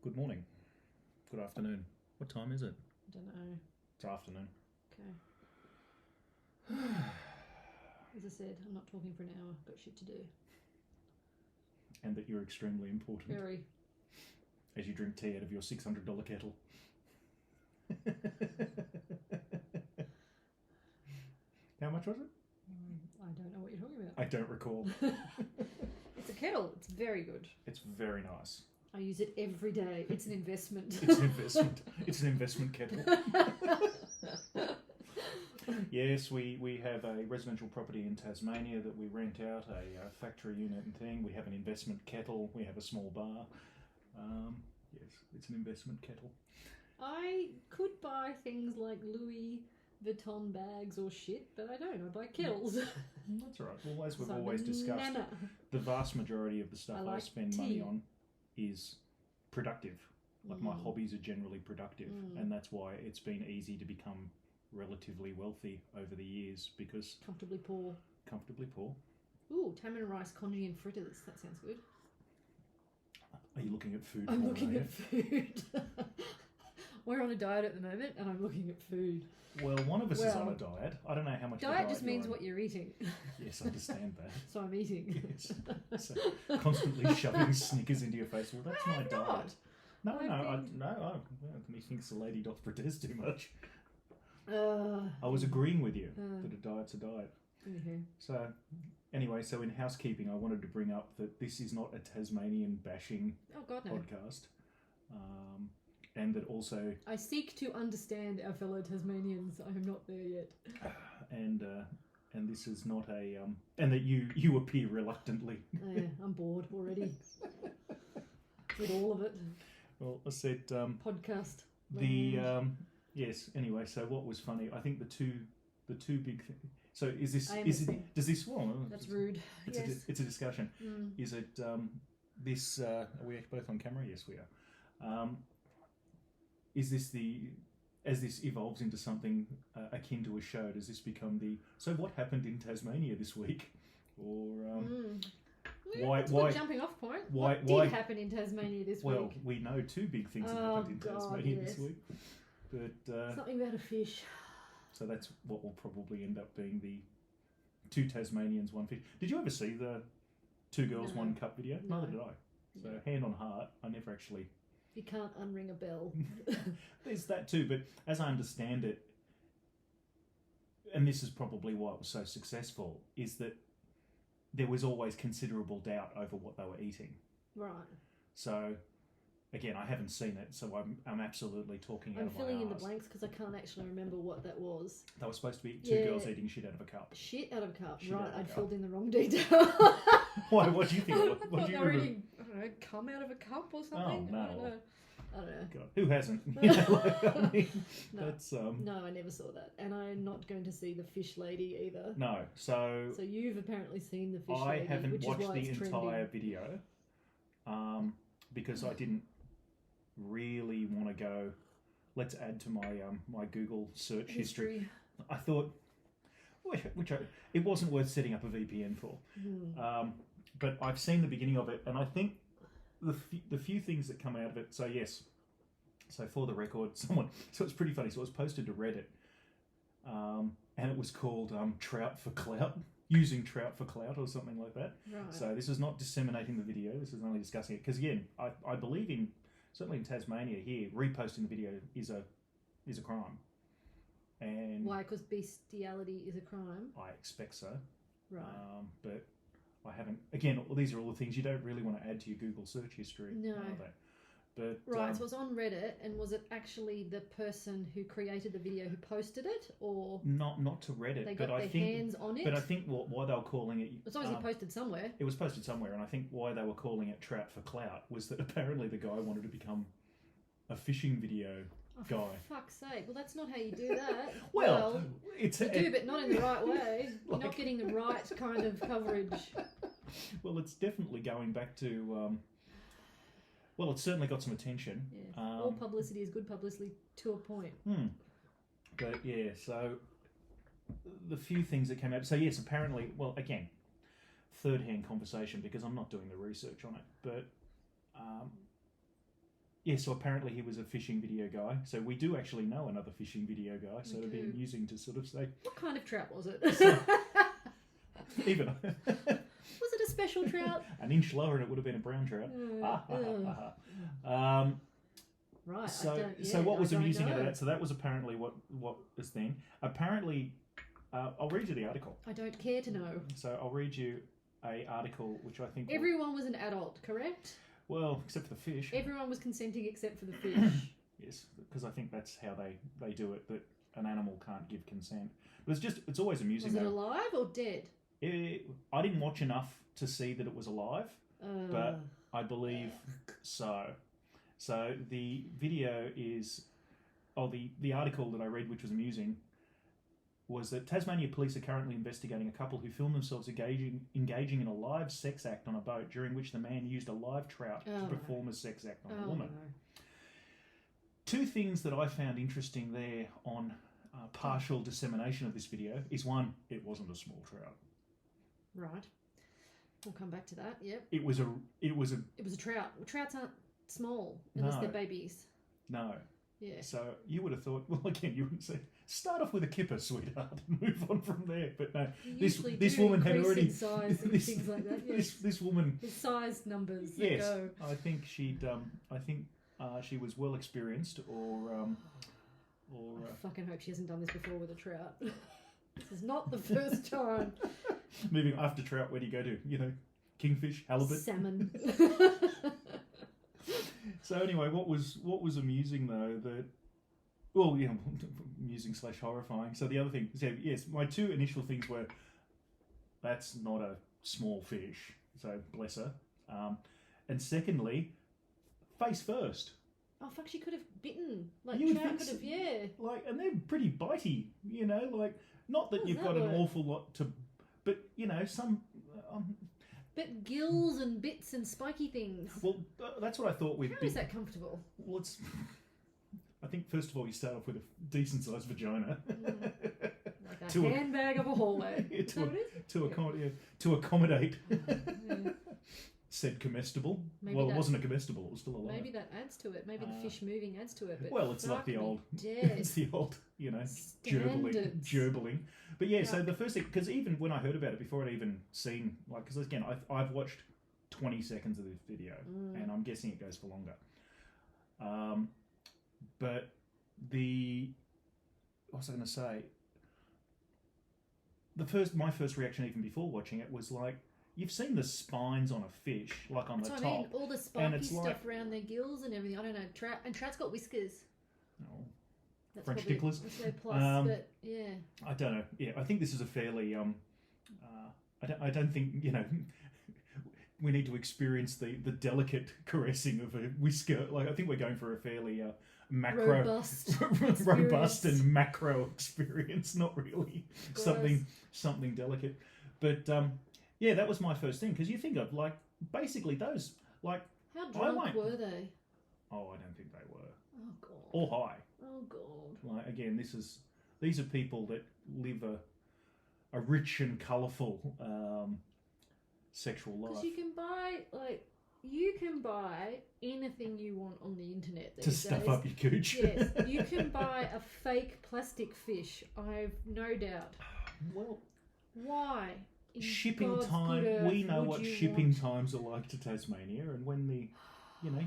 Good morning. Good afternoon. What time is it? I don't know. It's afternoon. Okay. As I said, I'm not talking for an hour. I've got shit to do. And that you're extremely important. Very. As you drink tea out of your $600 kettle. How much was it? I don't know what you're talking about. I don't recall. It's a kettle. It's very good. It's very nice. I use it every day. It's an investment. It's an investment. It's an investment kettle. Yes, we have a residential property in Tasmania that we rent out, a factory unit and thing. We have an investment kettle. We have a small bar. Yes, it's an investment kettle. I could buy things like Louis Vuitton bags or shit, but I don't. I buy kettles. That's all right. Well, as we've So always discussed, banana. the vast majority of the stuff I like spend money tea. on is productive. Like my hobbies are generally productive, and that's why it's been easy to become relatively wealthy over the years because Comfortably poor. comfortably poor. Ooh, tamarind rice congee and fritters. That sounds good. Are you looking at food? I'm porn, looking are you? at food. We're on a diet at the moment, and I'm looking at food. Well, one of us is on a Well, diet. I don't know how much. of a Diet just you're means on. what you're eating. Yes, I understand that. So I'm eating. Yes. So constantly shoving Snickers into your face. Well, that's my I'm diet. not. No, I've no, been- methinks the lady doth protest too much. Uh, I was agreeing with you that a diet's a diet. anywho. So, anyway, so in housekeeping, I wanted to bring up that this is not a Tasmanian bashing Oh God, no. podcast, and that also, I seek to understand our fellow Tasmanians. I am not there yet. and this is not a, and that you appear reluctantly. Oh, yeah, I'm bored already with all of it. Well, I said Podcast. the land. yes. Anyway, so what was funny? I think the two big things. So is this I am is it listening. does this well? That's rude. It's Yes. it's a discussion. Mm. Is it this? Are we both on camera? Yes, we are. Is this as this evolves into something akin to a show? Does this become the? So what happened in Tasmania this week? Or Well, it's a why- good jumping off point. why- What why- did happen in Tasmania this well, week? we know two big things that Oh, happened in God, Tasmania this yes. week, but Something about a fish. so that's what will probably end up being the two Tasmanians, one fish. Did you ever see the Two Girls, No. One Cup video? No. Neither did I. So hand on heart, I never actually. You can't unring a bell. There's that too, but as I understand it, and this is probably why it was so successful, is that there was always considerable doubt over what they were eating. Right. So, again, I haven't seen it, so I'm absolutely talking out I'm of my filling in the arse. blanks because I can't actually remember what that was. They were supposed to be two Yeah. girls eating shit out of a cup. Shit out of a cup. Shit out Right, of a I'd cup. filled in the wrong detail. Why? What do you think? I What do thought you they were remember? eating, I don't know, cum out of a cup or something. no. I don't know. God, who hasn't? You know, like, I mean, No. that's No, I never saw that. And I'm not going to see the fish lady either. no. So So you've apparently seen the fish I lady, haven't which watched is why the it's entire trending. video because I didn't really want to go. Let's add to my my Google search history. I thought, it wasn't worth setting up a VPN for. But I've seen the beginning of it, and I think the few things that come out of it. So yes, so for the record, so it's pretty funny. So it was posted to Reddit, and it was called "Trout for Clout," using trout for clout or something like that. Right. So this is not disseminating the video. This is only discussing it because again, I believe in certainly in Tasmania here, reposting the video is a crime, and Why? Because bestiality is a crime. I expect so. Right. But I haven't. Again, these are all the things you don't really want to add to your Google search history. No. Are they? But Right, so it's on Reddit, and was it actually the person who created the video who posted it, or not to Reddit. they but got I their think. hands on it? But I think why they were calling it. It's obviously posted somewhere. It was posted somewhere, and I think why they were calling it Trout for Clout was that apparently the guy wanted to become a fishing video Oh, guy. for fuck's sake. Well, that's not how you do that. Well, it's you do, but not in the right way. You're Like- not getting the right kind of coverage. Well, it's definitely going back to. Well, it's certainly got some attention. Yeah. All publicity is good publicity to a point. But yeah, so the few things that came out. So yes, apparently, well, again, third-hand conversation because I'm not doing the research on it. But yeah, so apparently he was a fishing video guy. So we do actually know another fishing video guy. So it'd be amusing to sort of say. What kind of trout was it? Even. Was it a special trout? An inch lower and it would have been a brown trout. Right. So what was amusing about that? So that was apparently what was then. Apparently, I'll read you the article. I don't care to know. So I'll read you a article which I think... Everyone was an adult, correct? Well, except for the fish. Everyone was consenting except for the fish. Yes, because I think that's how they do it, that an animal can't give consent. But it's always amusing. Was it alive or dead? I didn't watch enough to see that it was alive, but I believe so. So the video is... Oh, the article that I read, which was amusing, was that Tasmania police are currently investigating a couple who filmed themselves engaging in a live sex act on a boat, during which the man used a live trout to perform a sex act on a woman. No. Two things that I found interesting there on partial dissemination of this video is, one, it wasn't a small trout. Right. We'll come back to that. Yep. It was a trout. Trouts aren't small unless they're babies. No. Yeah. So you would have thought, well, again, you would say, start off with a kipper, sweetheart, and move on from there. But no, this woman had already in size and things like that. Yes. This woman, the size numbers. Yes, go. I think she was well experienced, or I fucking hope she hasn't done this before with a trout. This is not the first time. Moving after trout, where do you go to? You know, kingfish, halibut, salmon. So anyway, what was amusing though, that, well, yeah, amusing / horrifying. So the other thing, so yes, my two initial things were, that's not a small fish, so bless her. And secondly, face first. Oh fuck, she could have bitten. Like you trout could have, yeah. Like, and they're pretty bitey, you know, like, not that you've got an awful lot to, but you know, some... But gills and bits and spiky things. Well, that's what I thought with... How is that comfortable? Well, I think, first of all, you start off with a decent-sized vagina. Like a handbag of a hallway. To accommodate said comestable. Maybe it wasn't a comestible, it was still alive. Maybe that adds to it. Maybe the fish moving adds to it. But well, it's like the old... It's the old, you know, gerbling. But yeah, so the first thing... Because even when I heard about it, before I'd even seen... Like, because again, I've watched 20 seconds of this video, and I'm guessing it goes for longer. But what was I going to say? My first reaction even before watching it was like, you've seen the spines on a fish, like on the top. I mean, all the spiky stuff around their gills and everything. I don't know. Trout's got whiskers. Oh, that's French ticklers. No plus, but yeah. I don't know. Yeah, I think this is a fairly. I don't think, you know, we need to experience the delicate caressing of a whisker. Like, I think we're going for a fairly robust and macro experience. Not really something delicate, but. Yeah, that was my first thing, because you think of, like, basically those, like... How drunk were they? Oh, I don't think they were. Oh, God. Or high. Oh, God. Like, again, these are people that live a rich and colourful sexual life. Because you can buy anything you want on the internet these days. To stuff up your cooch. Yes, you can buy a fake plastic fish, I've no doubt. Well... Why? Shipping time. We know what shipping times are like to Tasmania, and when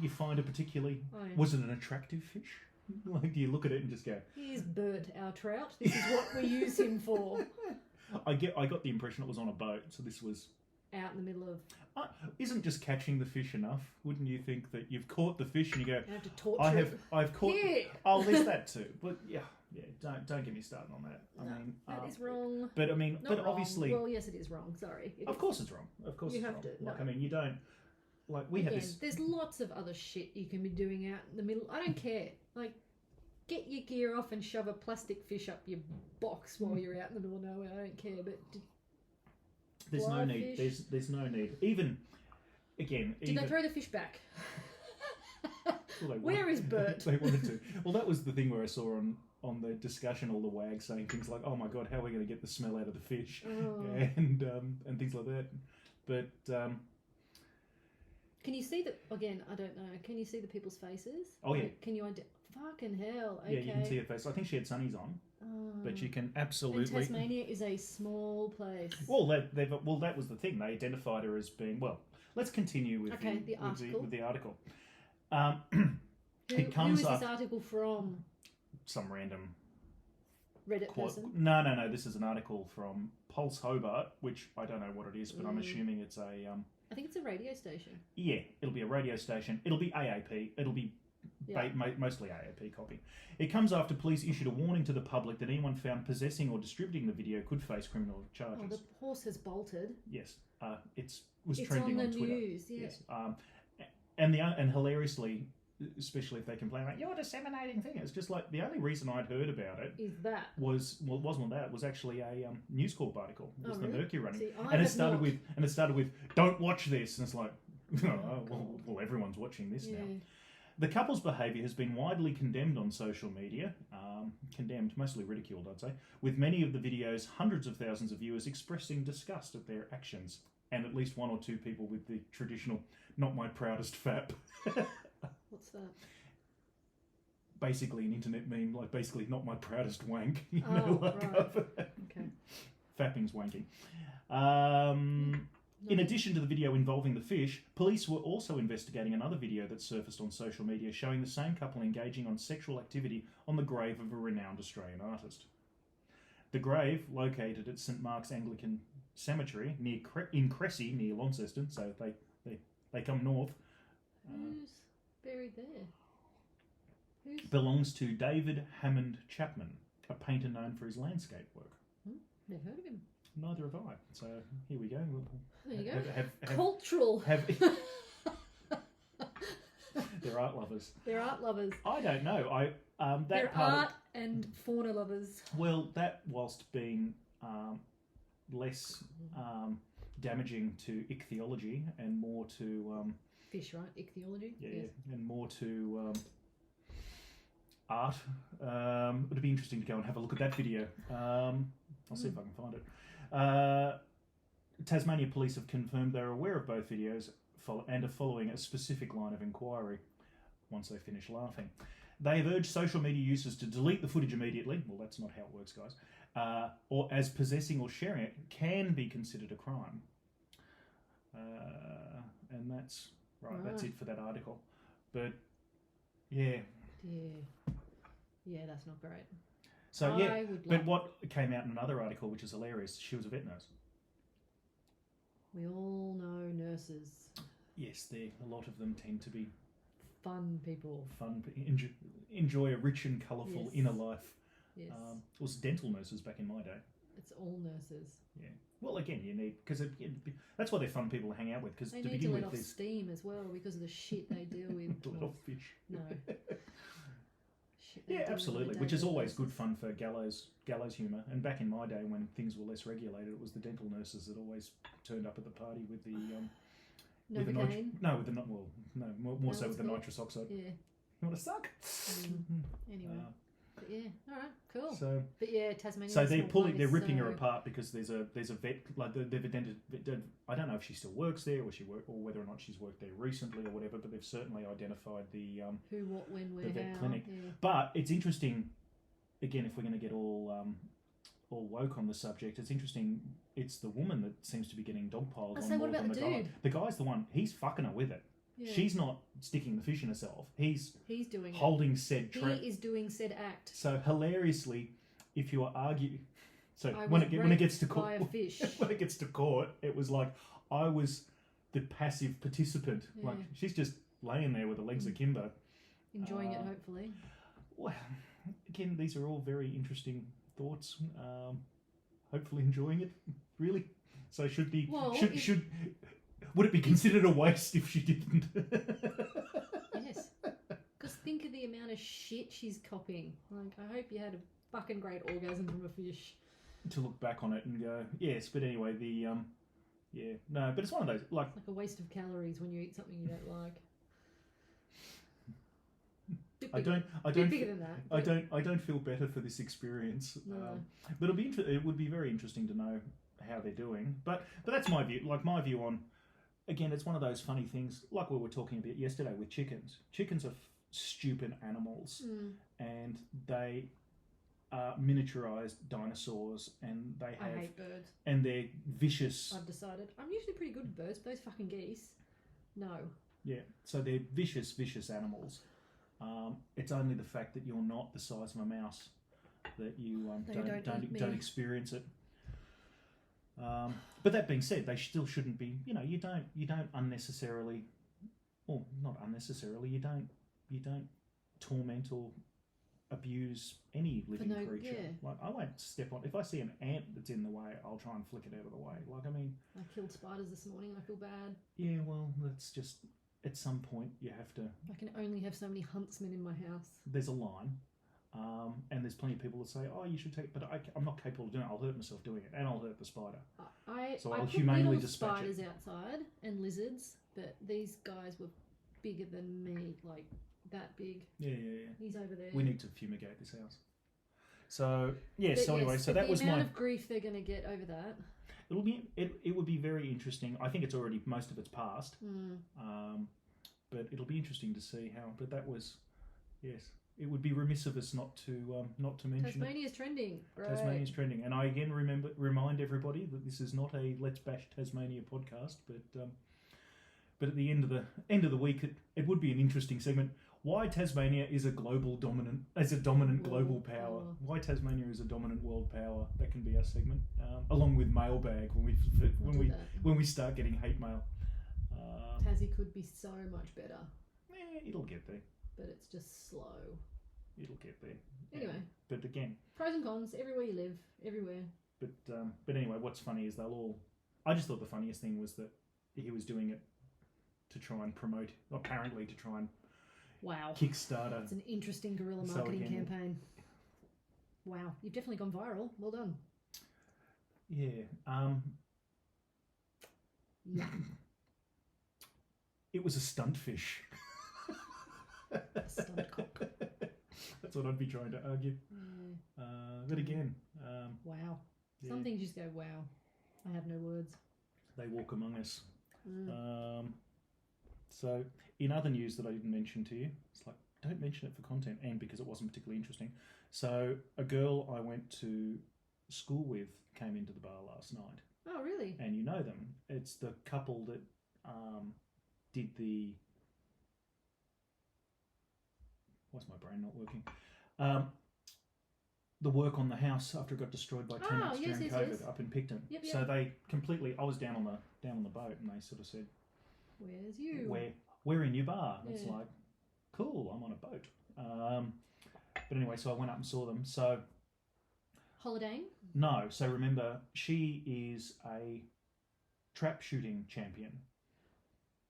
you find a particularly was it an attractive fish? Like, do you look at it and just go, here's Bert, our trout. This is what we use him for. I got the impression it was on a boat, so this was out in the middle of. Isn't just catching the fish enough? Wouldn't you think that you've caught the fish and you go, you have to torture it. I've caught. Yeah. Oh, there's that too. But yeah. Don't get me started on that. I mean, that is wrong. But I mean, Not but wrong. obviously, well, yes, it is wrong. Sorry. Of course, it's wrong. Of course, you it's have wrong. to. Like, no. I mean, you don't. Like, we have this. There's lots of other shit you can be doing out in the middle. I don't care. Like, get your gear off and shove a plastic fish up your box while you're out in the middle of nowhere. I don't care. But there's no need. There's no need. Even again. Did they throw the fish back? Well, where is Bert? They wanted to. Well, that was the thing where I saw on the discussion, all the wags saying things like, "Oh my God, how are we going to get the smell out of the fish?" And things like that. But Can you see the? Again, I don't know. Can you see the people's faces? Oh, yeah. Like, can you? Fucking hell. Okay. Yeah, you can see her face. I think she had sunnies on, but you can absolutely. And Tasmania is a small place. Well, that was the thing. They identified her as being well. Let's continue with the article. With the article. Who comes is up this article from? some random Reddit person. No. This is an article from Pulse Hobart, which I don't know what it is, but I'm assuming it's a. I think it's a radio station. Yeah, it'll be a radio station. It'll be AAP. It'll be mostly AAP copy. It comes after police issued a warning to the public that anyone found possessing or distributing the video could face criminal charges. Oh, the horse has bolted. Yes, it's trending on Twitter. News. Yeah. Yes, and hilariously, especially if they complain like you're disseminating things. It's just like the only reason I'd heard about it is that wasn't that. It was actually a News Corp article. It was the really? Mercury running, See, and it started with don't watch this, and it's like well everyone's watching this now. The couple's behaviour has been widely condemned on social media, condemned, mostly ridiculed, I'd say, with many of the videos, hundreds of thousands of viewers expressing disgust at their actions, and at least one or two people with the traditional, not my proudest fap. What's that? Basically an internet meme, like basically not my proudest wank. Okay. Fapping's wanking. In addition to the video involving the fish, police were also investigating another video that surfaced on social media showing the same couple engaging on sexual activity on the grave of a renowned Australian artist. The grave, located at St Mark's Anglican Cemetery in Cressy, near Launceston, so they come north. Who's buried there? Belongs to David Hammond Chapman, a painter known for his landscape work. Never heard of him. Neither have I. So here we go. There you go. Cultural. They're art lovers. They're art lovers. I don't know. They're art and fauna lovers. Well, that whilst being less damaging to ichthyology and more to fish, right? Ichthyology. Yeah, yes. And more to art. It'd be interesting to go and have a look at that video. I'll see if I can find it. Tasmania Police have confirmed they're aware of both videos and are following a specific line of inquiry once they finish laughing. They have urged social media users to delete the footage immediately. Well, that's not how it works, guys. Or as possessing or sharing it can be considered a crime. And that's right. That's it for that article. But yeah. Yeah, that's not great. So yeah, but what came out in another article, which is hilarious, she was a vet nurse. We all know nurses. Yes, a lot of them tend to be fun people. Enjoy a rich and colourful inner life. Yes. It was dental nurses back in my day. It's all nurses. Yeah. Well, again, you need because that's why they're fun people to hang out with. Because they to need begin to let with, off steam as well because of the shit they deal with. let off fish. No. Yeah, absolutely. Which is always good fun for gallows humour. And back in my day, when things were less regulated, it was the dental nurses that always turned up at the party with the more so with the nitrous oxide. Yeah. You want to suck? Anyway. But yeah, all right, cool. So, but yeah, Tasmania. So they're ripping her apart because there's a vet like they've identified. I don't know if she still works there or whether or not she's worked there recently or whatever. But they've certainly identified the who, what, when, where, the vet how. clinic. Yeah. But it's interesting. Again, if we're going to get all woke on the subject, it's interesting. It's the woman that seems to be getting dogpiled on more what about than the guy. The guy's the one. He's fucking her with it. Yeah. She's not sticking the fish in herself. He's doing holding said trap. He is doing said act. So hilariously, if you are arguing, so when it gets to court, when it gets to court, it was like I was the passive participant. Yeah. Like she's just laying there with her legs akimbo, enjoying it. Hopefully. Well, again, these are all very interesting thoughts. Hopefully, enjoying it. Really. So should would it be considered a waste if she didn't? Yes. Because think of the amount of shit she's copying. Like, I hope you had a fucking great orgasm from a fish. To look back on it and go, yes, but anyway, no, but it's one of those, like... It's like a waste of calories when you eat something you don't like. I don't feel better for this experience. No. But it would be very interesting to know how they're doing. But that's my view. Like my view on again, it's one of those funny things, like we were talking about yesterday with chickens. Chickens are stupid animals, and they are miniaturized dinosaurs, and they have. I hate birds. And they're vicious. I've decided. I'm usually pretty good at birds, but those fucking geese, no. Yeah, so they're vicious animals. It's only the fact that you're not the size of a mouse that you don't experience it. But that being said, they still shouldn't be. You know, you don't unnecessarily, or not unnecessarily. You don't torment or abuse any living creature. Yeah. Like, I won't step on. If I see an ant that's in the way, I'll try and flick it out of the way. Like, I mean, I killed spiders this morning. I feel bad. Yeah, well, that's just at some point you have to. I can only have so many huntsmen in my house. There's a line. And there's plenty of people that say, "Oh, you should take," but I'm not capable of doing it. I'll hurt myself doing it, and I'll hurt the spider. So I'll put humanely little dispatch spiders it. outside and lizards, but these guys were bigger than me, like that big. Yeah. He's over there. We need to fumigate this house. So yeah. But So yes, anyway, so but that was the my. amount of grief they're going to get over that. It would be very interesting. I think it's already most of it's passed. But it'll be interesting to see how. But that was, yes. It would be remiss of us not to mention Tasmania's trending. Great. Tasmania's trending, and I again remind everybody that this is not a Let's Bash Tasmania podcast, but at the end of the week, it would be an interesting segment. Why Tasmania is a dominant global power. Why Tasmania is a dominant world power. That can be our segment, along with mailbag when we start getting hate mail. Tassie could be so much better. It'll get there. But it's just slow. It'll get there. Anyway. Yeah. But again. Pros and cons, everywhere you live, everywhere. But anyway, what's funny is I just thought the funniest thing was that he was doing it to try and promote, apparently to try and Kickstarter. It's an interesting guerrilla marketing campaign. Wow, you've definitely gone viral. Well done. Yeah. Yeah. It was a stunt fish. A stunt cock. That's what I'd be trying to argue. Yeah. But again, wow. Yeah. Some things just go, wow. I have no words. They walk among us. So, in other news that I didn't mention to you, it's like, don't mention it for content and because it wasn't particularly interesting. So, a girl I went to school with came into the bar last night. Oh, really? And you know them. It's the couple that did the... Why's my brain not working? The work on the house after it got destroyed by tenants during COVID up in Picton. Yep. So they completely... I was down on the boat and they sort of said... Where's you? We're in your bar. And Yeah. it's like, cool, I'm on a boat. But anyway, so I went up and saw them. So... Holidaying? No. So remember, she is a trap shooting champion.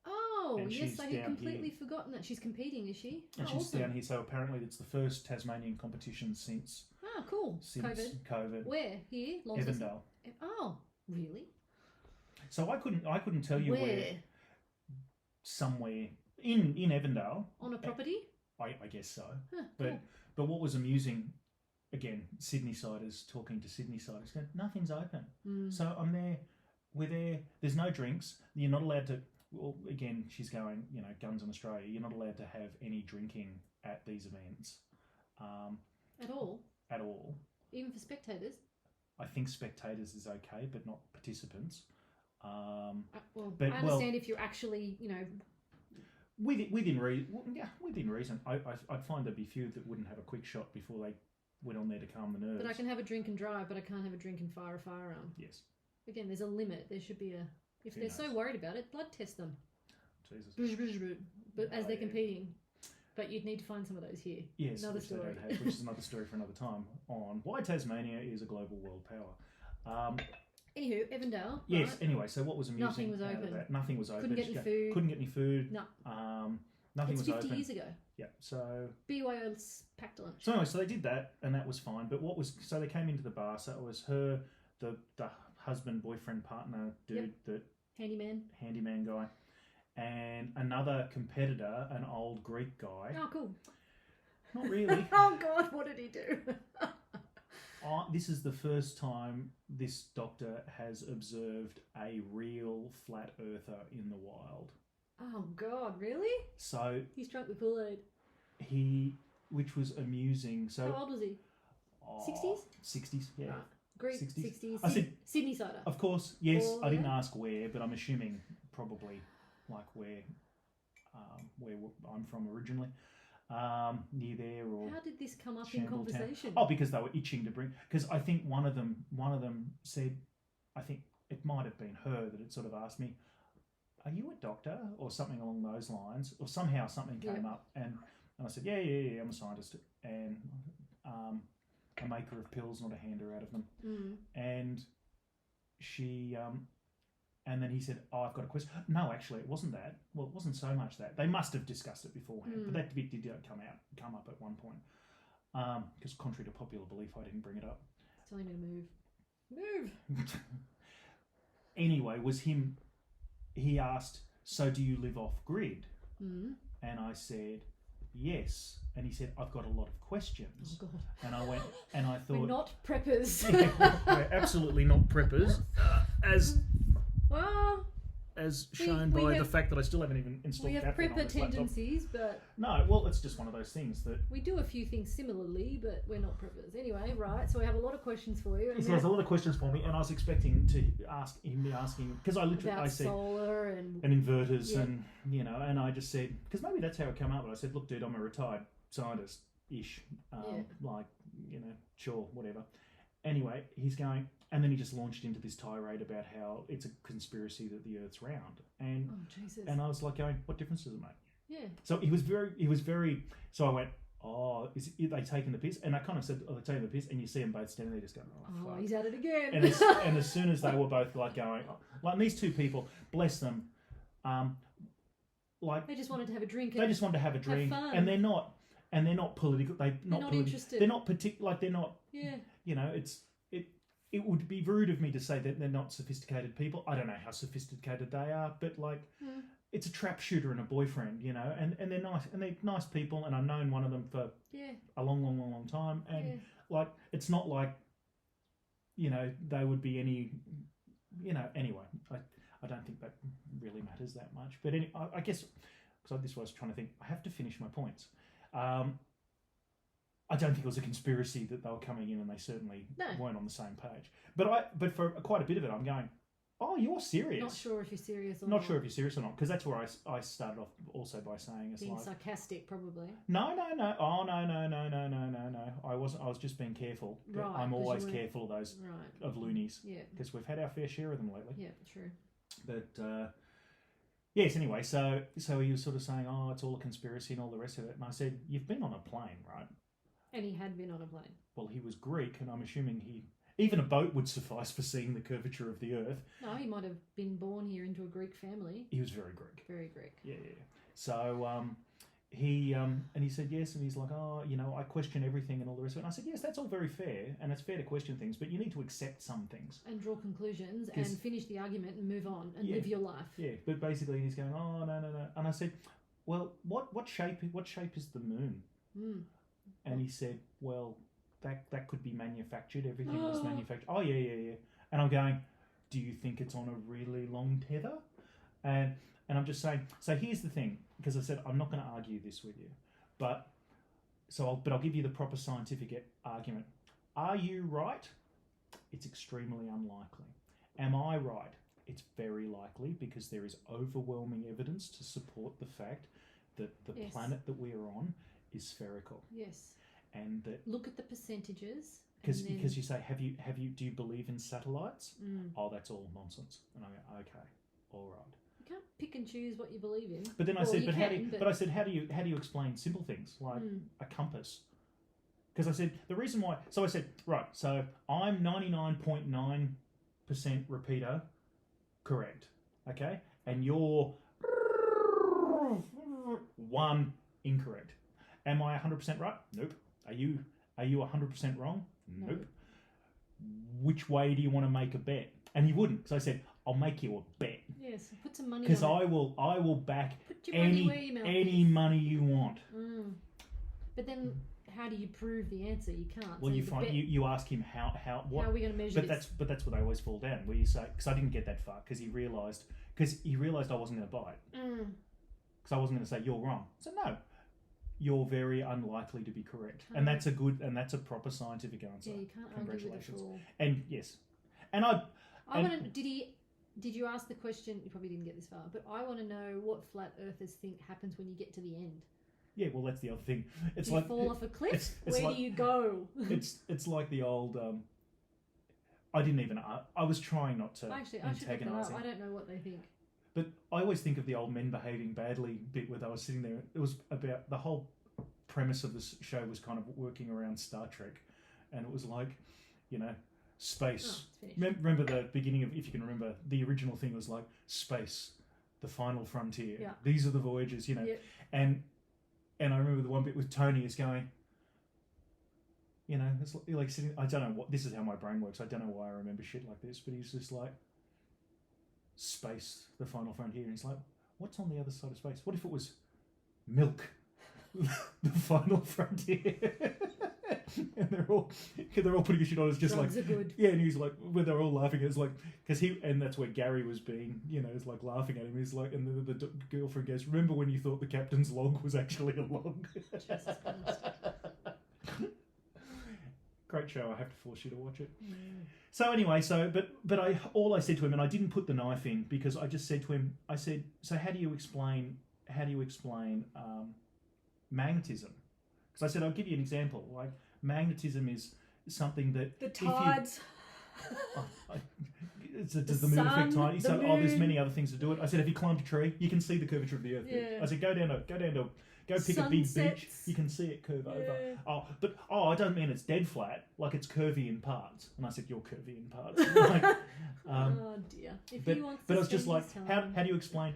Oh, And yes, she's I had down completely here. forgotten that. She's competing, is she? And Oh, she's awesome. down here. So apparently it's the first Tasmanian competition since Cool. COVID. Where? Here? Launceston? Evandale. Oh, really? So I couldn't tell you where. Somewhere in Evandale. On a property? I guess so. Huh, But cool. but what was amusing, again, Sydney-siders talking to Sydney-siders, going, nothing's open. So I'm there, we're there, there's no drinks, you're not allowed to, well, again, she's going, guns in Australia, you're not allowed to have any drinking at these events. At all? At all. Even for spectators? I think spectators is okay, but not participants. I understand if you're actually, within reason. I'd find there'd be few that wouldn't have a quick shot before they went on there to calm the nerves. But I can have a drink and drive, but I can't have a drink and fire a firearm. Yes. Again, there's a limit. There should be if Who they're knows? so worried about it, blood test them. Jesus. But as they're yeah. competing. But you'd need to find some of those here. Yes, Another which they story. don't have, which is another story for another time on why Tasmania is a global world power. Anywho, Evandale. Yes. Right? Anyway, so what was amusing? Nothing was out of open. that? Nothing was open. Couldn't get any food. Couldn't get any food. No. Nothing It's was 50 open. years ago. Yeah. So. BYO's packed lunch. So anyway, so they did that, and that was fine. But so they came into the bar. So it was her, the husband, boyfriend, partner, dude, that handyman guy, and another competitor, an old Greek guy. Oh, cool. Not really. Oh, God, what did he do? This is the first time this doctor has observed a real flat earther in the wild. Oh God, really? So He's drunk the Kool-Aid. which was amusing. So how old was he? 60s? 60s, yeah. Right. Greek 60s. 60s. I said, Sydney cider. of course, yes. Or, I didn't yeah. ask where, but I'm assuming probably like where I'm from originally, near there or. How did this come up Shambletown. in conversation? Oh, because they were itching to bring. Because I think one of them said, I think it might have been her that had sort of asked me, "Are you a doctor?" or something along those lines, or somehow something came up, and I said, yeah, I'm a scientist and a maker of pills, not a hander out of them. And she, and then he said, "Oh, I've got a question." No, actually, it wasn't that. Well, it wasn't so much that. They must have discussed it beforehand, but that bit did come up at one point. Because contrary to popular belief, I didn't bring it up. He's telling me to move. Anyway, he asked, "So do you live off grid?" And I said, "Yes." And he said, "I've got a lot of questions." Oh God. And I went, and I thought, We're not preppers. we're absolutely not preppers, as shown we by have- the fact that I still haven't even installed we have Catherine on prepper this laptop. tendencies, but No, well, it's just one of those things that. we do a few things similarly, but we're not preppers. Anyway, right, so we have a lot of questions for you. And He has a lot of questions for me, and I was expecting to ask him because I literally about said solar and inverters Yeah. and and I just said, because maybe that's how it came up, but I said, "Look, dude, I'm a retired scientist ish, like sure, whatever." Anyway, he's going, and then he just launched into this tirade about how it's a conspiracy that the Earth's round, and oh Jesus. and I was like going, "What difference does it make?" Yeah. So he was very. So I went, "Oh, are they taking the piss?" And I kind of said, "Oh, they're taking the piss," and you see them both standing there, just going, "Oh, Oh, fuck." he's at it again. And as soon as they were both like going, like these two people, bless them, like they just wanted to have a drink. they just wanted to have a drink, fun. and they're not political. They're not interested. They're not particular. Like they're not. Yeah. It would be rude of me to say that they're not sophisticated people. I don't know how sophisticated they are, but like, it's a trap shooter and a boyfriend, and they're nice, and they're nice people, and I've known one of them for a long time, and like, it's not like, they would be any, anyway, I don't think that really matters that much, but I guess, because this was trying to think, I have to finish my points. I don't think it was a conspiracy that they were coming in, and they certainly weren't on the same page. But for quite a bit of it, I'm going, "Oh, you're serious." Not sure if you're serious or not. Not sure if you're serious or not, because that's where I started off also by saying it's being like sarcastic, probably. No. Oh, no. I wasn't. I was just being careful. Right, I'm 'cause always you careful of those Right. of loonies. Yeah. Because we've had our fair share of them lately. Yeah. True. But yes. Anyway, so he was sort of saying, "Oh, it's all a conspiracy" and all the rest of it. And I said, "You've been on a plane, right?" And he had been on a plane. Well, he was Greek, and I'm assuming even a boat would suffice for seeing the curvature of the Earth. No, he might have been born here into a Greek family. He was very Greek. Very Greek. Yeah. So he said yes, and he's like, "Oh, I question everything and all the rest of it." And I said, "Yes, that's all very fair, and it's fair to question things, but you need to accept some things and draw conclusions and finish the argument and move on and live your life." Yeah, but basically he's going, "Oh, no," and I said, "Well, what shape is the moon?" And he said, "Well, that could be manufactured. Everything was manufactured." "Oh, yeah." And I'm going, "Do you think it's on a really long tether?" And I'm just saying. So here's the thing, because I said I'm not going to argue this with you, but I'll give you the proper scientific argument. Are you right? It's extremely unlikely. Am I right? It's very likely, because there is overwhelming evidence to support the fact that the planet that we are on is spherical. Yes. And that look at the percentages. Because you say, do you believe in satellites? Oh, that's all nonsense. And I go, okay, all right. You can't pick and choose what you believe in. But then I said, how do you explain simple things like a compass? Because I said the reason why. So I said, right. So I'm 99.9% repeater correct. Okay, and you're 1 incorrect. Am I 100% right? Nope. Are you 100% wrong? Nope. Which way do you want to make a bet? And he wouldn't. So I said, I'll make you a bet. Yes, put some money on it. Because I will back Put your money where your mouth any is. money you want. But then how do you prove the answer? You can't. Well, so you find you ask him what. How are we going to measure But this? that's where they always fall down. Where you say, because I didn't get that far, because he realised I wasn't going to buy it. Because I wasn't going to say you're wrong. So no, you're very unlikely to be correct, and that's a proper scientific answer. Yeah, you can't argue with a fool. And yes, and I want to. Did you ask the question? You probably didn't get this far, but I want to know what flat earthers think happens when you get to the end. Yeah, well, that's the other thing. It's do like you fall off a cliff. Where do you go? it's like the old. I didn't even. I was trying not to Actually, I should look it up. I don't know what they think. But I always think of the old men behaving badly bit where they were sitting there. It was about the whole premise of this show was kind of working around Star Trek, and it was like, space. Remember the beginning of, if you can remember, the original thing was like space, the final frontier. Yeah. These are the voyages, Yep. and I remember the one bit with Tony is going. It's like sitting. I don't know what. This is how my brain works. I don't know why I remember shit like this, but he's just like, space, the final frontier. And he's like, what's on the other side of space? What if it was milk, the final frontier? And they're all putting a shit on. It's just Drugs like, are good. yeah. And he's like, when they're all laughing, it's like, and that's where Gary was being, it's like laughing at him. He's like, and the girlfriend goes, remember when you thought the captain's log was actually a log? Jesus Christ. Great show. I have to force you to watch it. So anyway, but I said to him, and I didn't put the knife in because I just said to him, I said, so how do you explain magnetism? Because I said, I'll give you an example. Like magnetism is something that the tides. Does the moon affect tide? He said, there's many other things to do it. I said, have you climbed a tree? You can see the curvature of the earth. Yeah. I said, go pick a big beach. You can see it curve over. I don't mean it's dead flat. Like it's curvy in parts. And I said, you're curvy in parts. Oh dear. But I was just like, how do you explain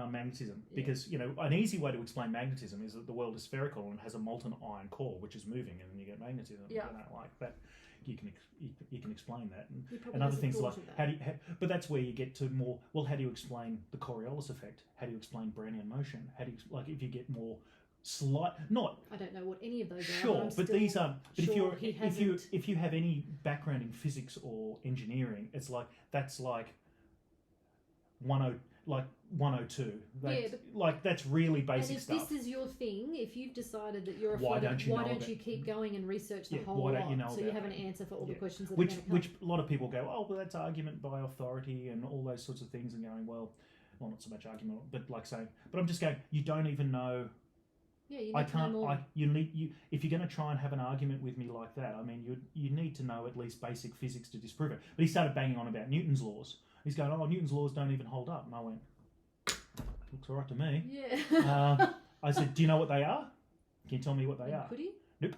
magnetism? Yeah. Because an easy way to explain magnetism is that the world is spherical and has a molten iron core which is moving, and then you get magnetism. Yeah. Like that. You can explain that, and other things like but that's where you get to more. Well, how do you explain the Coriolis effect? How do you explain Brownian motion? How do you if you get more not? I don't know what any of those are. Sure, but these are. But sure if you have any background in physics or engineering, it's like that's like 102. That's really basic stuff. And if this is your thing, if you've decided that you're a why flutter, don't you keep going and research the whole why lot don't you know so you have an answer for all the questions that which are going to come. a lot of people go, oh well, that's argument by authority and all those sorts of things, and going, well, not so much argument, but like saying, but I'm just going, you don't even know. Yeah, you need to know more. If you're going to try and have an argument with me like that, I mean, you need to know at least basic physics to disprove it. But he started banging on about Newton's laws. He's going, oh, Newton's laws don't even hold up. And I went, looks all right to me. Yeah. I said, do you know what they are? Can you tell me what they are? Could he? Nope.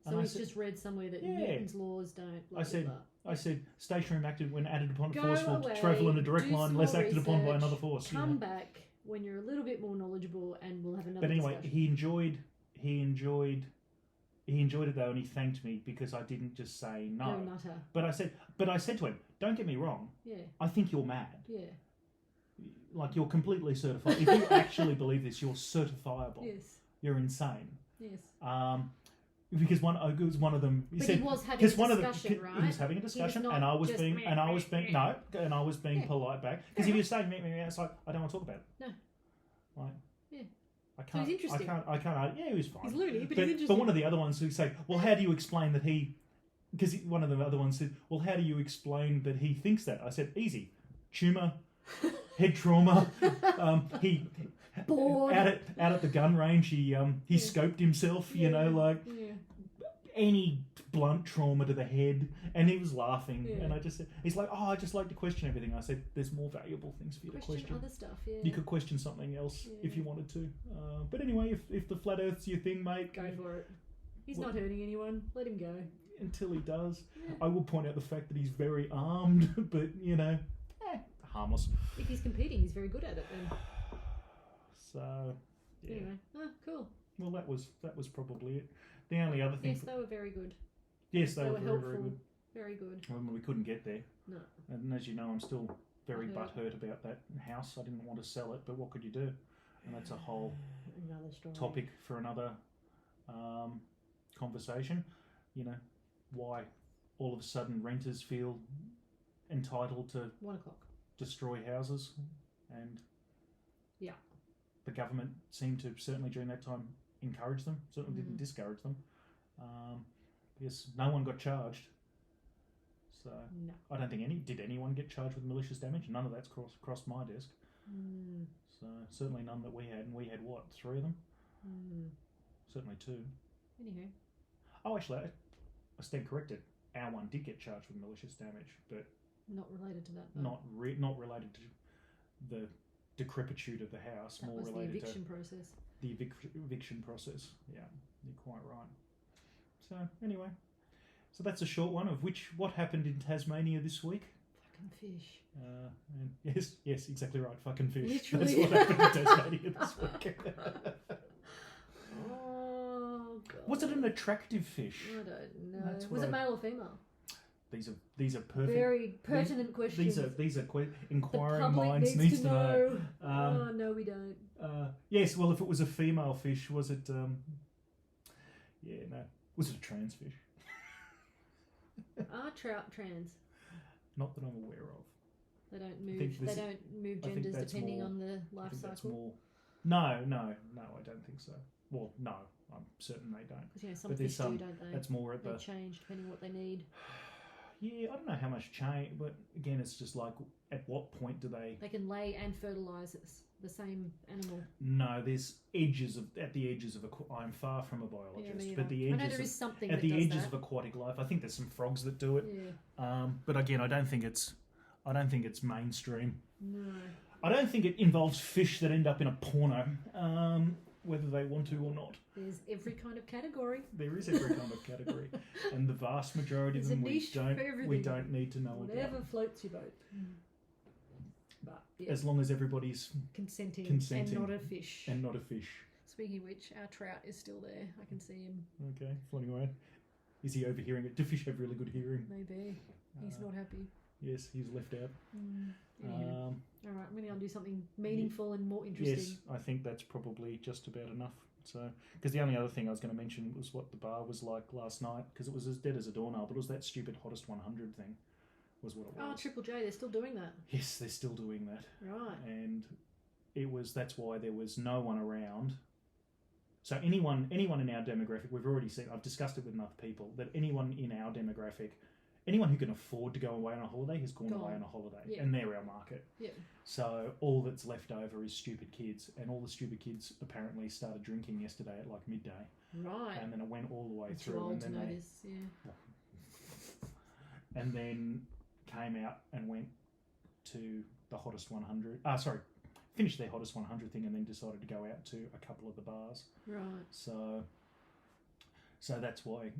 So he's just read somewhere that Newton's laws don't. I said, stationary acted when added upon a force will travel in a direct line unless acted upon by another force. Come back when you're a little bit more knowledgeable, and we'll have another. But anyway, discussion. he enjoyed it though, and he thanked me because I didn't just say no. You're a nutter. But I said to him, don't get me wrong. Yeah. I think you're mad. Yeah. Like you're completely certified. If you actually believe this, you're certifiable. Yes. You're insane. Yes. Because one of them. He was having a discussion, right? He was having a discussion, and I was being polite back. Because if you're saying me, it's like I don't want to talk about it. No. Like. Yeah. I can't. So he's interesting. I can't. Yeah, he was fine. He's loony, but he's interesting. But one of the other ones who say, well, how do you explain that he? Because one of the other ones said, well, how do you explain that he thinks that? I said, easy, tumor. Head trauma. He bored. Out at the gun range. He scoped himself. Any blunt trauma to the head, and he was laughing. Yeah. And I just said, he's like, oh, I just like to question everything. I said, there's more valuable things for you to question. Other stuff. Yeah. You could question something else if you wanted to. But anyway, if the flat Earth's your thing, mate, go for it. He's not hurting anyone. Let him go. Until he does. Yeah. I will point out the fact that he's very armed, but harmless. If he's competing, he's very good at it then. So, yeah. Anyway, cool. Well, that was probably it. The only other thing... Yes, they were very good. Yes, they were very, helpful. very good. Very good. Well, we couldn't get there. No. And as you know, I'm still very butthurt about that house. I didn't want to sell it, but what could you do? And that's a whole topic for another conversation. You know, why all of a sudden renters feel entitled to 1 o'clock. destroy houses, and Yeah. the government seemed to certainly during that time encourage them. Certainly didn't discourage them. Yes, no one got charged. So No. I don't think did anyone get charged with malicious damage? None of that's crossed my desk. So certainly none that we had, and we had what, 3 of them? Certainly 2. Anyhow. Oh, actually, I stand corrected. Our one did get charged with malicious damage, but Not related to that, though. not related to the decrepitude of the house. That more was related the eviction process. to the eviction process. Yeah, you're quite right. So anyway, so that's a short one of what happened in Tasmania this week. Fucking fish. And yes, exactly right. Fucking fish. Literally. That's what happened in Tasmania this week. Oh God. Was it an attractive fish? I don't know. That's Was what it male or female? These are perfect. Very pertinent questions. These are the inquiring public minds needs to know. Oh no, we don't. Yes, well, if it was a female fish, was it? Yeah, no. Was it a trans fish? Are trout trans? Not that I'm aware of. They don't think move. this They is- don't move I think genders that's depending more- on the I life think that's cycle. more. No, I don't think so. Well, no, I'm certain they don't. Because some But there's fish do, some. don't they? That's more at They the. change depending on what they need. Yeah, I don't know how much change, but again, it's just like at what point do they? They can lay and fertilise the same animal. No, there's at the edges of I'm far from a Yeah, biologist, me but either. the I know edges there is something at that the does edges that. of aquatic life, I think there's some frogs that do it. Yeah. But again, I don't think it's mainstream. No. I don't think it involves fish that end up in a porno, whether they want to or not. There's every kind of category. There is every kind of category, and the vast majority of There's a them niche for we everything. don't need to know Whatever about. floats your boat. But yeah, As long as everybody's consenting consenting and not a fish. and not a fish. Speaking of which, our trout is still there. I can see him. Okay, floating away. Is he overhearing it? Do fish have really good hearing? Maybe. He's not happy. Yes, he's left out. Anyhow. All right, I'm going to go and do something meaningful and more interesting. Yes, I think that's probably just about enough. So, because the only other thing I was going to mention was what the bar was like last night, because it was as dead as a doornail, but it was that stupid hottest 100 thing, was what it was. Oh, Triple J, they're still doing that. Yes, they're still doing that, Right. and that's why there was no one around. So anyone in our demographic, we've already seen, I've discussed it with enough people, that anyone in our demographic, anyone who can afford to go away on a holiday has gone away on a holiday, Yeah. and they're our market. Yeah. So all that's left over is stupid kids, and all the stupid kids apparently started drinking yesterday at like midday, Right. and then it went all the way Too through, old and to then notice, yeah. and then came out and went to the hottest 100. Finished their hottest 100 thing, and then decided to go out to a couple of the bars. Right. So that's why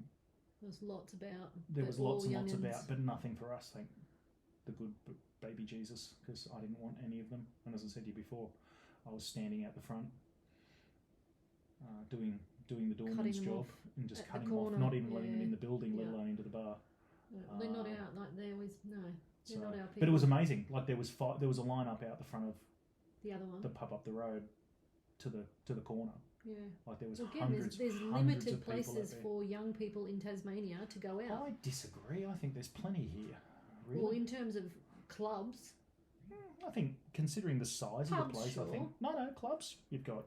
There's lots about. there but was lots all and lots young'uns. about, but nothing for us. Thank the good baby Jesus, because I didn't want any of them. And as I said to you before, I was standing out the front, doing the doorman's them job off and just at the cutting them off, corner, not even letting them yeah. in the building, let Yeah. alone into the bar. Yeah, they're not out. Like they always no. They're not our people. But it was amazing. Like there was a lineup out the front of the other one. the pub up the road to the corner. Yeah. Like there was Well, again, hundreds. there's hundreds limited of people out places there. for young people in Tasmania to go out. I disagree. I think there's plenty here. Really. Well, in terms of clubs, I think considering the size of Pubs, the place, sure. I think no clubs. You've got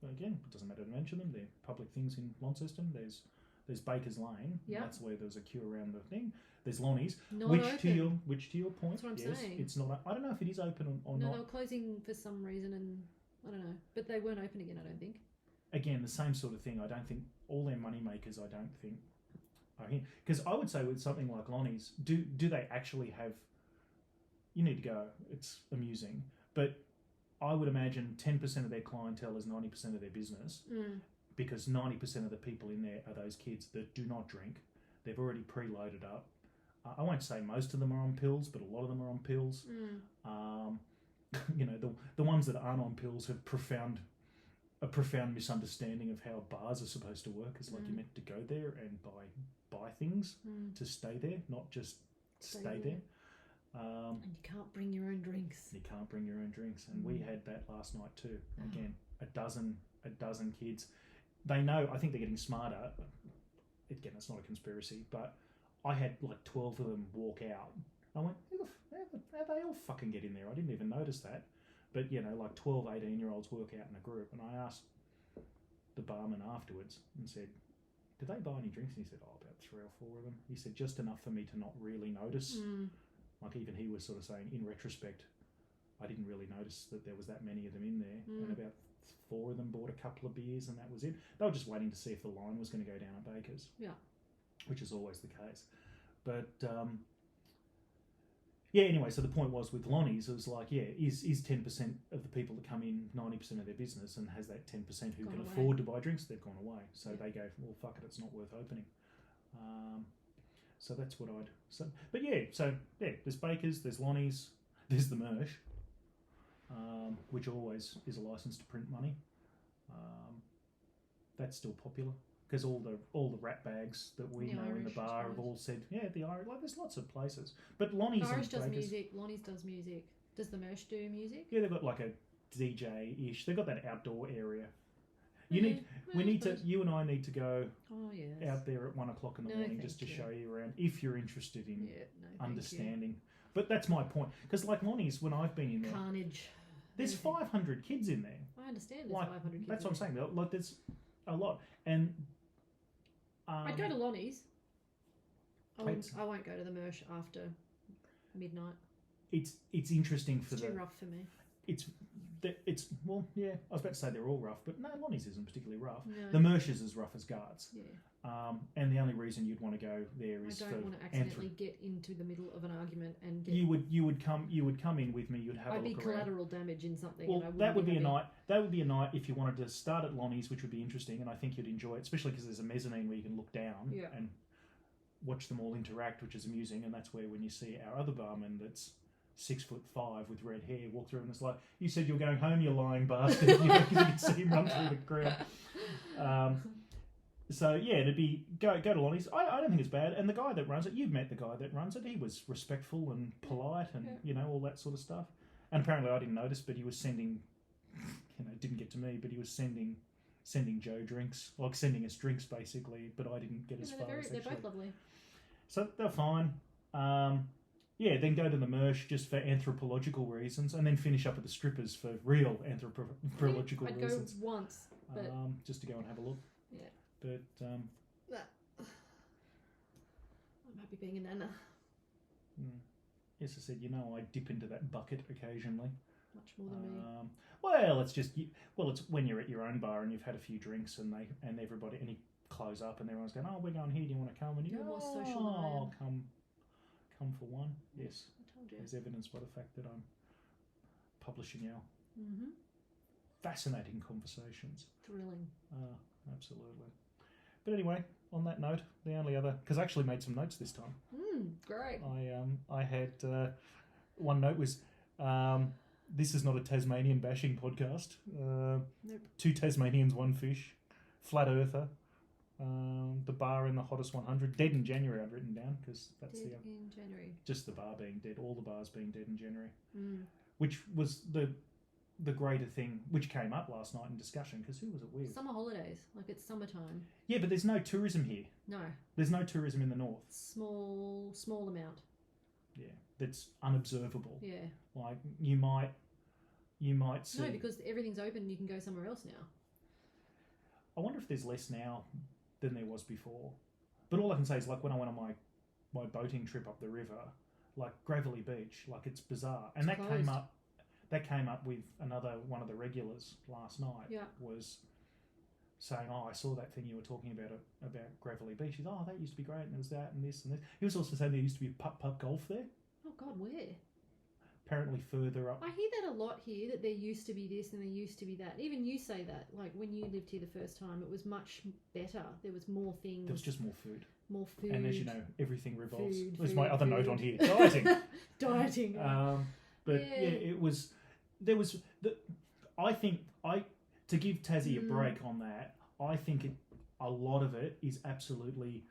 again. It doesn't matter to mention them. They're public things in Launceston. There's Baker's Lane. Yeah. That's where there's a queue around the thing. There's Lonnie's, not which open. to your point, That's what I'm yes, saying. it's not. I don't know if it is open or No, not. they were closing for some reason, and I don't know. But they weren't open again, I don't think. Again, the same sort of thing. I don't think all their money makers. I don't think are here, because I would say with something like Lonnie's, do they actually have? You need to go. It's amusing, but I would imagine 10% of their clientele is 90% of their business, because 90% of the people in there are those kids that do not drink. They've already preloaded up. I won't say most of them are on pills, but a lot of them are on pills. The ones that aren't on pills have a profound misunderstanding of how bars are supposed to work. It's like you're meant to go there and buy things to stay there, not just stay there. And you can't bring your own drinks. You can't bring your own drinks, and we had that last night too. Again, a dozen kids. they know. I think they're getting smarter. Again, it's not a conspiracy, but I had like 12 of them walk out. I went, how they all fucking get in there? I didn't even notice that. But, you know, like 12, 18-year-olds work out in a group. And I asked the barman afterwards and said, did they buy any drinks? And he said, about 3 or 4 of them. He said, just enough for me to not really notice. Like even he was sort of saying, in retrospect, I didn't really notice that there was that many of them in there. And about 4 of them bought a couple of beers and that was it. They were just waiting to see if the line was going to go down at Baker's. Yeah. Which is always the case. But, yeah, anyway, so the point was with Lonnie's, it was like, yeah, is 10% of the people that come in 90% of their business and has that 10% who can afford to buy drinks, they've gone away. So they go, well, fuck it, it's not worth opening. So that's what I'd say. But yeah, so yeah, there's Baker's, there's Lonnie's, there's the Mersh, which always is a license to print money. That's still popular. Because all the rat bags that we know in the bar have all said, yeah, the Irish. Like, there's lots of places, but Lonnie's Irish does music. Lonnie's does music. Does the Mersh do music? Yeah, they've got like a DJ-ish. They've got that outdoor area. You and I need to go out there at 1 o'clock in the morning just to show you around if you're interested in understanding. But that's my point. Because like Lonnie's, when I've been in there, carnage. There's 500 kids in there. I understand. There's 500 kids. That's what I'm saying. Like there's a lot and. I'd go to Lonnie's. I won't go to the Mersh after midnight. It's interesting for it's too rough for me. It's well, yeah. I was about to say they're all rough, but no, Lonnie's isn't particularly rough. No. The Mersh is as rough as Guards. Yeah. And the only reason you'd want to go there is I don't want to accidentally get into the middle of an argument and get. You would come in with me. You'd have a look around. I'd be collateral damage in something. Well, that would be a night. That would be a night if you wanted to start at Lonnie's, which would be interesting, and I think you'd enjoy it, especially because there's a mezzanine where you can look down and watch them all interact, which is amusing. And that's where when you see our other barman that's 6'5" with red hair walk through, and it's like, you said you're going home, you lying bastard. You can see him run through the crowd. So yeah, it'd be go to Lonnie's. I don't think it's bad. And the guy that runs it, you've met the guy that runs it. He was respectful and polite, and all that sort of stuff. And apparently, I didn't notice, but he was sending, didn't get to me, but he was sending Joe drinks, like sending us drinks basically. But I didn't get as far. They're both lovely. So they're fine. Then go to the Mersh just for anthropological reasons, and then finish up at the strippers for real anthropological reasons. I'd go once, but just to go and have a look. Yeah. But I'm happy being a nana. Yes, I said, I dip into that bucket occasionally. Much more than me. Well, it's when you're at your own bar and you've had a few drinks and everybody and you close up and everyone's going, oh, we're going here. Do you want to come? And you go, more social than I am. Come for one. Yes. I told you. There's evidence by the fact that I'm publishing our fascinating conversations. Thrilling. Absolutely. But anyway, on that note, the only other, because I actually made some notes this time. Great. I had one note was this is not a Tasmanian bashing podcast. Nope. 2 Tasmanians, 1 fish, flat earther, the bar in the hottest 100, dead in January. I've written down because that's dead in January. Just the bar being dead, all the bars being dead in January, which was the greater thing, which came up last night in discussion, because who was it with? Summer holidays, like it's summertime. Yeah, but there's no tourism here. No. There's no tourism in the north. Small amount. Yeah, that's unobservable. Yeah. Like you might see. No, because everything's open and you can go somewhere else now. I wonder if there's less now than there was before. But all I can say is, like, when I went on my boating trip up the river, like Gravelly Beach, like it's bizarre. And that came up. That came up with another one of the regulars last night. Yeah. Was saying, oh, I saw that thing you were talking about Gravelly Beach. He's, oh, that used to be great, and there was that and this and this. He was also saying there used to be putt golf there. Oh God, where? Apparently further up. I hear that a lot here, that there used to be this and there used to be that. Even you say that. Like when you lived here the first time, it was much better. There was more things. There was just more food. More food. And as you know, everything revolves. There's food, my other note on here. Dieting. Dieting. But yeah, it was. There was. I think to give Tassie a break on that. I think a lot of it is absolutely.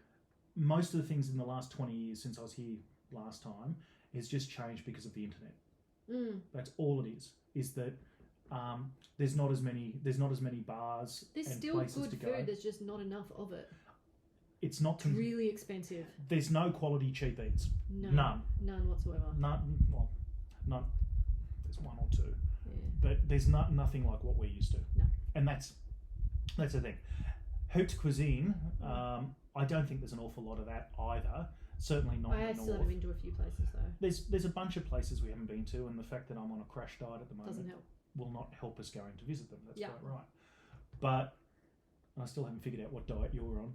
Most of the things in the last 20 years since I was here last time has just changed because of the internet. That's all it is. Is that There's not as many bars There's and still places good to food. go. There's just not enough of it. It's not It's really expensive. There's no quality cheap eats. None whatsoever. None. Well, none. There's one or two, Yeah. but there's nothing like what we're used to. No. And that's the thing. Haute cuisine. I don't think there's an awful lot of that either. Certainly not in the still have north. been to a few places though. There's a bunch of places we haven't been to, and the fact that I'm on a crash diet at the moment Doesn't help. will not help us going to visit them. That's Yeah. quite right. But I still haven't figured out what diet you're on.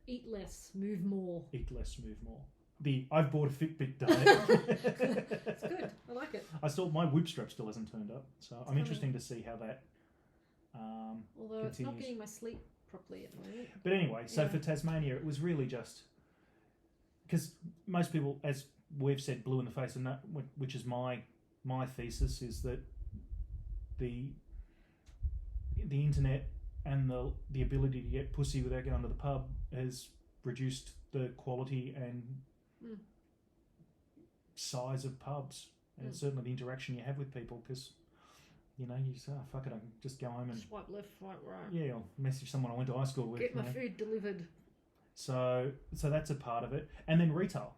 Eat less, move more. Eat less, move more. I've bought a Fitbit diet. It's good. I like it. My whip strap still hasn't turned up, so I'm coming. interesting to see how that. Although it's not continues. getting my sleep properly at the moment. But anyway, so Yeah. for Tasmania, it was really just because most people, as we've said, blue in the face, and that, which is my thesis, is that the internet and the ability to get pussy without going to the pub has reduced the quality and size of pubs, and certainly the interaction you have with people, because you say, oh, fuck it, I can just go home and Swipe left, swipe right. yeah, I'll message someone I went to high school with. Get my food delivered. So that's a part of it, and then retail,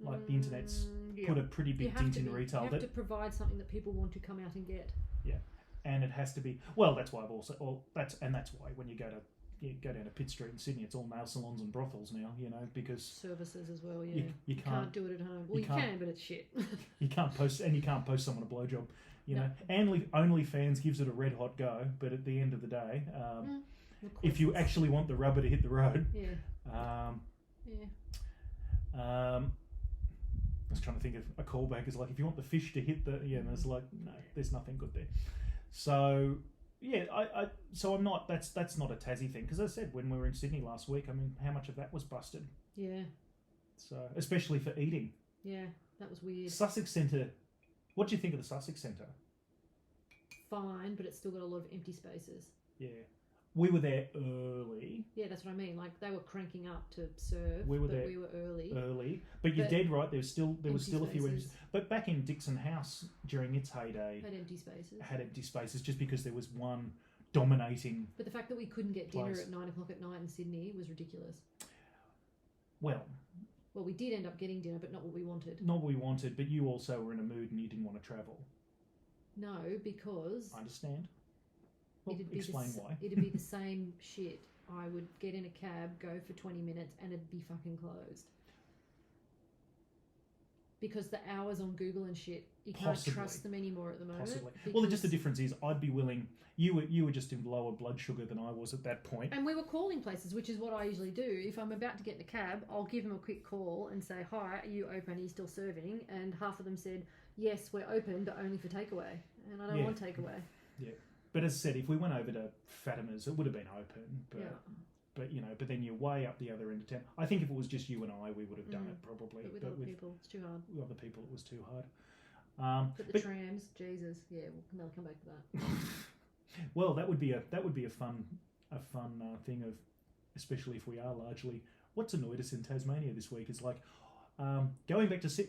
like the internet's put a pretty big dent in retail. You have to provide something that people want to come out and get. Yeah, and it has to be. That's why that's why when you go down to Pitt Street in Sydney, it's all nail salons and brothels now. because Services as well. Yeah, you can't do it at home. Well, you can, but it's shit. you can't post someone a blowjob. OnlyFans gives it a red hot go, but at the end of the day, if you actually want the rubber to hit the road, I was trying to think of a callback. Is like if you want the fish to hit the and it's like no, there's nothing good there. So yeah, I'm not. That's not a Tassie thing, because as I said, when we were in Sydney last week, I mean, how much of that was busted? Yeah. So especially for eating. Yeah, that was weird. Sussex Centre. What do you think of the Sussex Centre? Fine, but it's still got a lot of empty spaces. Yeah. We were there early. Yeah, that's what I mean. Like they were cranking up to serve. We were there. We were early. But you're dead right. There was still a few empty. spaces. But back in Dixon House during its heyday, Had empty spaces. just because there was one dominating. But the fact that we couldn't get dinner place. at 9 o'clock at night in Sydney was ridiculous. Well, we did end up getting dinner, but not what we wanted. not what we wanted. But you also were in a mood and you didn't want to travel. No, because I understand. Well, it'd be explain why. It'd be the same shit. I would get in a cab, go for 20 minutes, and it'd be fucking closed. Because the hours on Google and shit, you can't trust them anymore at the moment. Possibly. Well, just the difference is I'd be willing. You were just in lower blood sugar than I was at that point. And we were calling places, which is what I usually do. If I'm about to get in a cab, I'll give them a quick call and say, hi, are you open? Are you still serving? And half of them said, yes, we're open, but only for takeaway. And I don't want takeaway. Yeah. But as I said, if we went over to Fatima's, it would have been open. But but then you're way up the other end of town. I think if it was just you and I, we would have done it probably. But with other people, it's too hard. With other people, it was too hard. But the trams, Jesus, we'll come back to that. Well, that would be a fun thing of, especially if we are largely. What's annoyed us in Tasmania this week is like going back to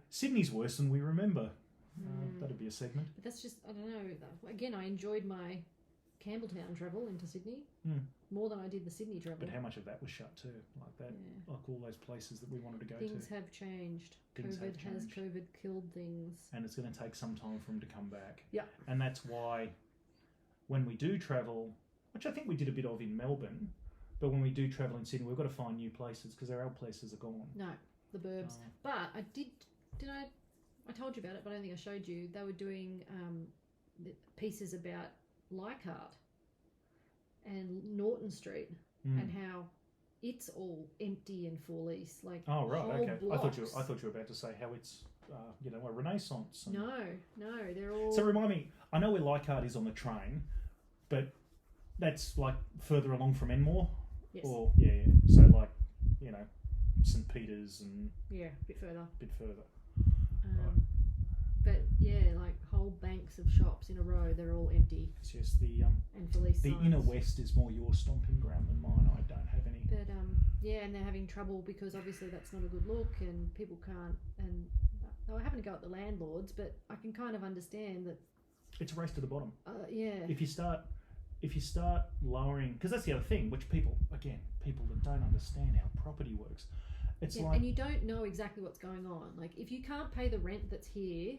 Sydney's worse than we remember. That'd be a segment. But that's just, I don't know. Again, I enjoyed my Campbelltown travel into Sydney more than I did the Sydney travel. But how much of that was shut too? Like that, like all those places that we wanted to go to. Things have changed. COVID killed things. And it's going to take some time for them to come back. Yeah. And that's why when we do travel, which I think we did a bit of in Melbourne, but when we do travel in Sydney, we've got to find new places because our old places are gone. No, the burbs. But I I told you about it, but I don't think I showed you. They were doing pieces about Leichhardt and Norton Street and how it's all empty and for lease. Like oh right, okay. Blocks. I thought you were about to say how it's a renaissance. And... No, they're all. So remind me. I know where Leichhardt is on the train, but that's like further along from Enmore. Yes. Or so like St Peter's and a bit further. Right. But like whole banks of shops in a row, they're all empty. Yes, and for lease the signs. inner west is more your stomping ground than mine. I don't have any. But and they're having trouble because obviously that's not a good look, and people can't. And they were having to go at the landlords, but I can kind of understand that. It's a race to the bottom. Yeah. If you start lowering, because that's the other thing, which people that don't understand how property works. It's like, and you don't know exactly what's going on. Like, if you can't pay the rent that's here,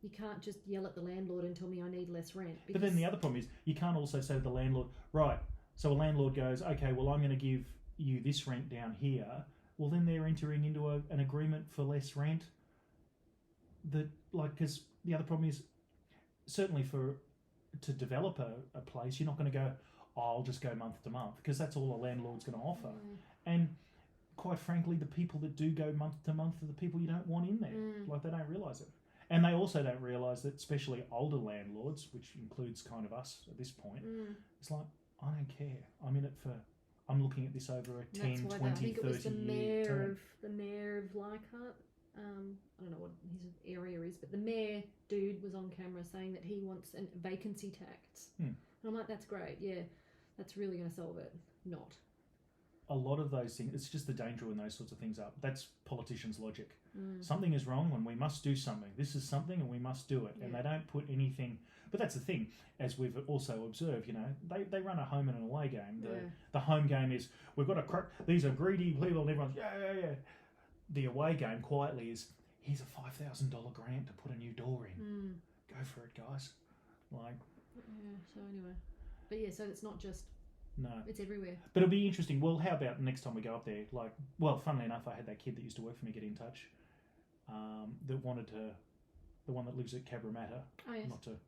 you can't just yell at the landlord and tell me I need less rent. But then the other problem is you can't also say to the landlord, right, so a landlord goes, okay, well, I'm going to give you this rent down here. Well, then they're entering into an agreement for less rent. Because the other problem is, certainly to develop a place, you're not going to go, I'll just go month to month, because that's all a landlord's going to offer. And quite frankly, the people that do go month to month are the people you don't want in there. Like, they don't realise it. And they also don't realise that, especially older landlords, which includes kind of us at this point, it's like, I don't care. I'm looking at this over a 10, 20, 30 year term. I think it was the mayor of Leichhardt. I don't know what his area is, but the mayor dude was on camera saying that he wants a vacancy tax. And I'm like, that's great. Yeah, that's really going to solve it. Not. A lot of those things, it's just the danger when those sorts of things up. That's politicians' logic. Something is wrong and we must do something. This is something and we must do it. And they don't put anything. But that's the thing, as we've also observed, they run a home and an away game. The home game is, we've got to crack, these are greedy people, and everyone's, yeah. The away game quietly is, here's a $5,000 grant to put a new door in. Go for it, guys. So anyway. But yeah, so it's not just... No. It's everywhere. But it'll be interesting. Well, how about next time we go up there? Funnily enough, I had that kid that used to work for me get in touch, that wanted to, the one that lives at Cabramatta, not to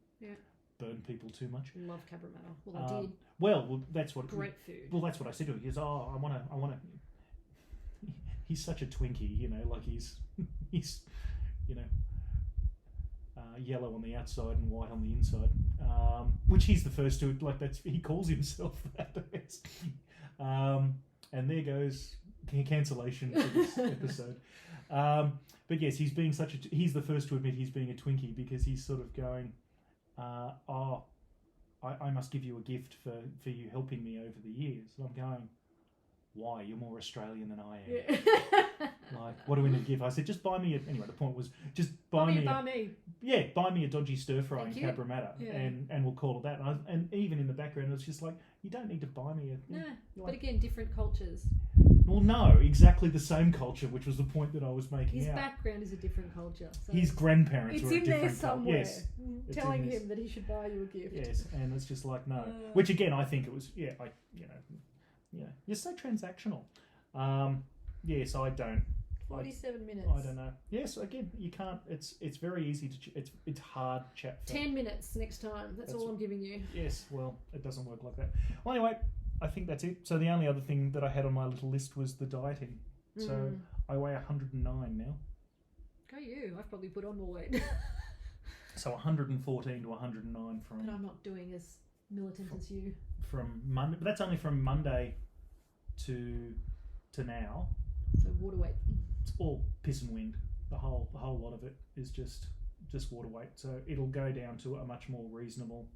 burn people too much. Love Cabramatta. Well, I did. Well, that's what... Great food. Well, that's what I said to him. He goes, I want to... He's such a Twinkie, he's yellow on the outside and white on the inside, which he's the first to, he calls himself that. And there goes cancellation for this episode. But yes, he's the first to admit he's being a Twinkie, because he's sort of going, I must give you a gift for you helping me over the years. And I'm going, why? You're more Australian than I am. Yeah. What do we need to give? I said, just buy me anyway, the point was, just buy me a dodgy stir fry in Cabramatta, and we'll call it that. And even in the background, it was just like, you don't need to buy me a... No, but again, different cultures. Well, no, exactly the same culture, which was the point that I was making His background is a different culture. So his grandparents were a different culture. It's in there somewhere. Yes, telling him that he should buy you a gift. Yes, and it's just like, no. Which again, I think it was, you're so transactional. Yes, I don't. 47 minutes. I don't know. Yes, again, you can't. It's very easy to. It's hard chat. 10 minutes next time. That's all I'm giving you. Yes. Well, it doesn't work like that. Well, anyway, I think that's it. So the only other thing that I had on my little list was the dieting. So I weigh 109 now. Go you! I've probably put on more weight. So 114 to 109 from. But I'm not doing as militant as you. From Monday, but that's only from Monday to now. So water weight. It's all piss and wind. The whole lot of it is just water weight. So it'll go down to a much more reasonable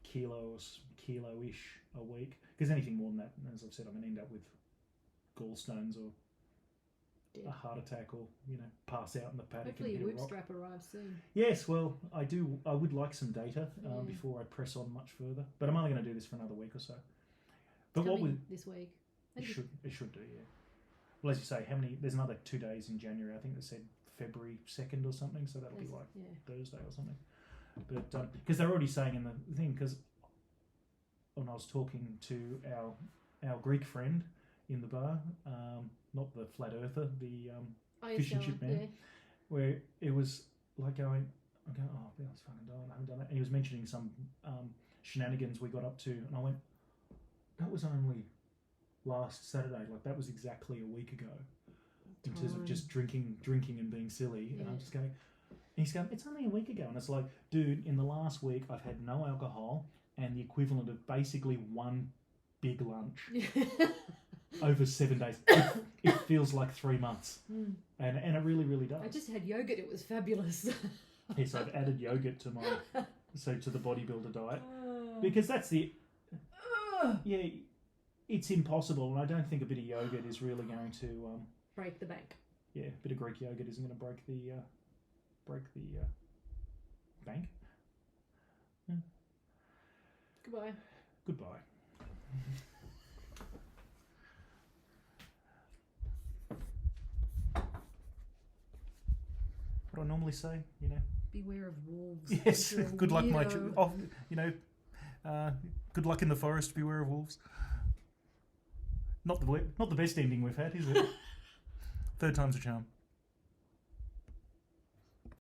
kilo-ish a week. Because anything more than that, as I've said, I'm going to end up with gallstones or a heart attack, or pass out in the paddock. Hopefully your whip strap arrives soon. Yes, well, I would like some data before I press on much further. But I'm only going to do this for another week or so. But this week? It should do, yeah. Well, as you say, there's another 2 days in January. I think they said February 2nd or something, so that'll be Thursday or something. But because they're already saying in the thing, because when I was talking to our Greek friend in the bar, not the flat earther, the fish and chip man, where it was like going, oh, that's fucking done. I haven't done that. And he was mentioning some shenanigans we got up to, and I went, that was only last Saturday. That was exactly a week ago. In terms of just drinking and being silly. And I'm just going, and he's going, it's only a week ago. And it's like, dude, in the last week, I've had no alcohol and the equivalent of basically one big lunch over 7 days. It feels like 3 months. And it really, really does. I just had yogurt. It was fabulous. Yes, I've added yogurt to to the bodybuilder diet. Because that's the... it's impossible. And I don't think a bit of yogurt is really going to... break the bank. yeah, a bit of Greek yogurt isn't going to break the bank. Yeah. Goodbye. Goodbye. What do I normally say? You know. Beware of wolves. Yes. You're a Good luck, my. weirdo. Good luck in the forest. Beware of wolves. Not the best ending we've had, is it? Third time's a charm.